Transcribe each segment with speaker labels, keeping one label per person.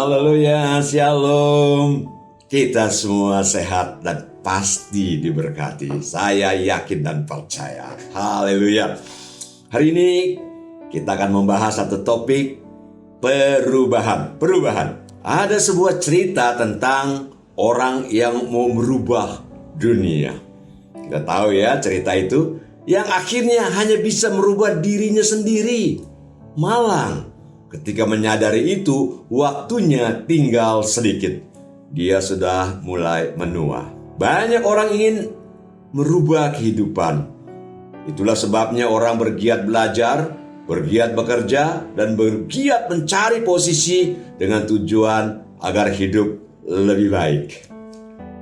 Speaker 1: Haleluya, shalom. Kita semua sehat dan pasti diberkati. Saya yakin dan percaya. Haleluya. Hari ini kita akan membahas satu topik perubahan. Ada sebuah cerita tentang orang yang mau merubah dunia. Kita tahu ya cerita itu, yang akhirnya hanya bisa merubah dirinya sendiri. Malang, ketika menyadari itu, waktunya tinggal sedikit. Dia sudah mulai menua. Banyak orang ingin merubah kehidupan. Itulah sebabnya orang bergiat belajar, bergiat bekerja, dan bergiat mencari posisi dengan tujuan agar hidup lebih baik.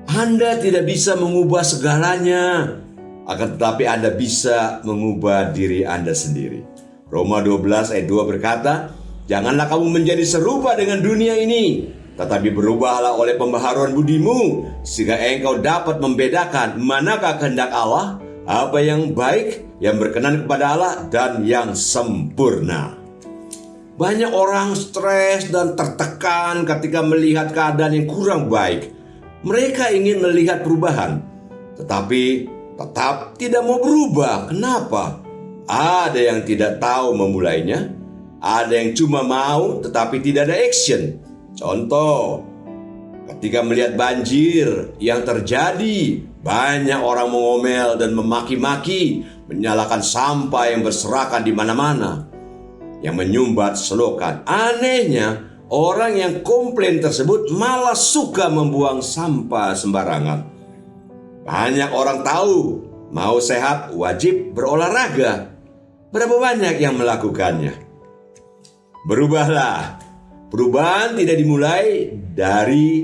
Speaker 1: Anda tidak bisa mengubah segalanya, akan tetapi Anda bisa mengubah diri Anda sendiri. Roma 12 ayat 2 berkata, "Janganlah kamu menjadi serupa dengan dunia ini, tetapi berubahlah oleh pembaharuan budimu, sehingga engkau dapat membedakan manakah kehendak Allah, apa yang baik, yang berkenan kepada Allah, dan yang sempurna." Banyak orang stres dan tertekan ketika melihat keadaan yang kurang baik. Mereka ingin melihat perubahan, tetapi tetap tidak mau berubah. Kenapa? Ada yang tidak tahu memulainya, ada yang cuma mau tetapi tidak ada action. Contoh, ketika melihat banjir yang terjadi, banyak orang mengomel dan memaki-maki, menyalakan sampah yang berserakan di mana-mana, yang menyumbat selokan. Anehnya, orang yang komplain tersebut malah suka membuang sampah sembarangan. Banyak orang tahu, mau sehat wajib berolahraga. Berapa banyak yang melakukannya? Berubahlah. Perubahan tidak dimulai dari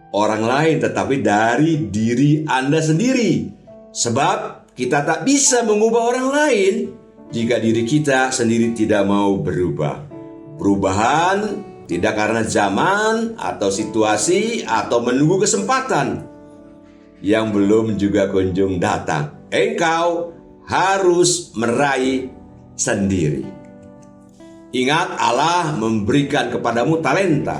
Speaker 1: orang lain, tetapi dari diri Anda sendiri. Sebab kita tak bisa mengubah orang lain jika diri kita sendiri tidak mau berubah. Perubahan tidak karena zaman atau situasi atau menunggu kesempatan yang belum juga kunjung datang. Engkau harus meraih sendiri. Ingat, Allah memberikan kepadamu talenta.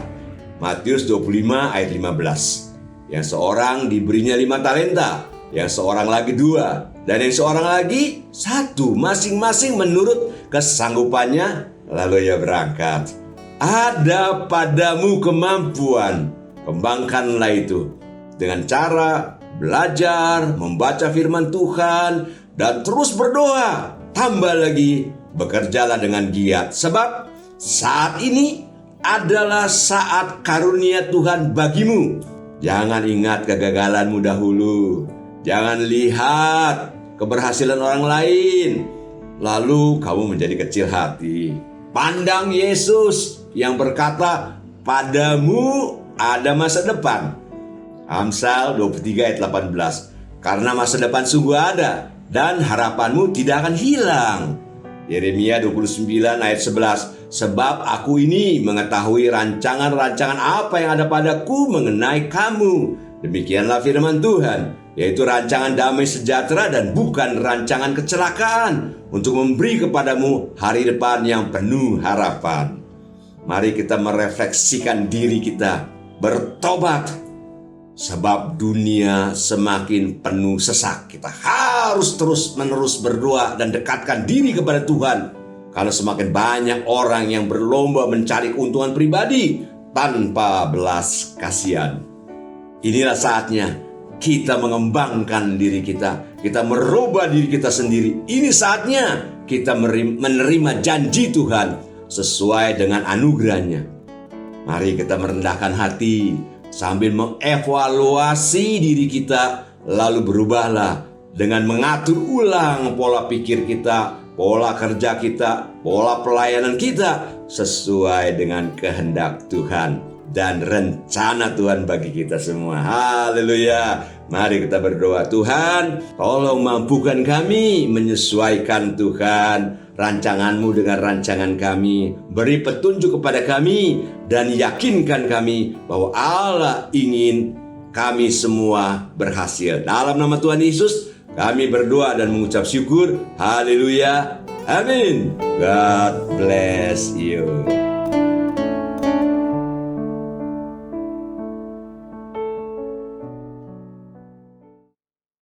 Speaker 1: Matius 25 ayat 15. Yang seorang diberinya 5 talenta, yang seorang lagi 2, dan yang seorang lagi 1, masing-masing menurut kesanggupannya, lalu ia berangkat. Ada padamu kemampuan, kembangkanlah itu dengan cara belajar, membaca firman Tuhan, dan terus berdoa. Tambah lagi, bekerjalah dengan giat. Sebab saat ini adalah saat karunia Tuhan bagimu. Jangan ingat kegagalanmu dahulu. Jangan lihat keberhasilan orang lain, lalu kamu menjadi kecil hati. Pandang Yesus yang berkata, "Padamu ada masa depan." Amsal 23 ayat 18. Karena masa depan sungguh ada, dan harapanmu tidak akan hilang. Yeremia 29 ayat 11. Sebab aku ini mengetahui rancangan-rancangan apa yang ada padaku mengenai kamu. Demikianlah firman Tuhan, yaitu rancangan damai sejahtera dan bukan rancangan kecelakaan, untuk memberi kepadamu hari depan yang penuh harapan. Mari kita merefleksikan diri kita, bertobat. Sebab dunia semakin penuh sesak. Kita harus terus-menerus berdoa dan dekatkan diri kepada Tuhan. Kalau semakin banyak orang yang berlomba mencari keuntungan pribadi tanpa belas kasihan. Inilah saatnya kita mengembangkan diri kita. Kita merubah diri kita sendiri. Ini saatnya kita menerima janji Tuhan sesuai dengan anugerahnya. Mari kita merendahkan hati sambil mengevaluasi diri kita, lalu berubahlah dengan mengatur ulang pola pikir kita, pola kerja kita, pola pelayanan kita sesuai dengan kehendak Tuhan dan rencana Tuhan bagi kita semua. Haleluya. Mari kita berdoa. Tuhan, tolong mampukan kami menyesuaikan Tuhan rancangan-Mu dengan rancangan kami. Beri petunjuk kepada kami dan yakinkan kami bahwa Allah ingin kami semua berhasil. Dalam nama Tuhan Yesus kami berdoa dan mengucap syukur. Haleluya. Amin. God bless you.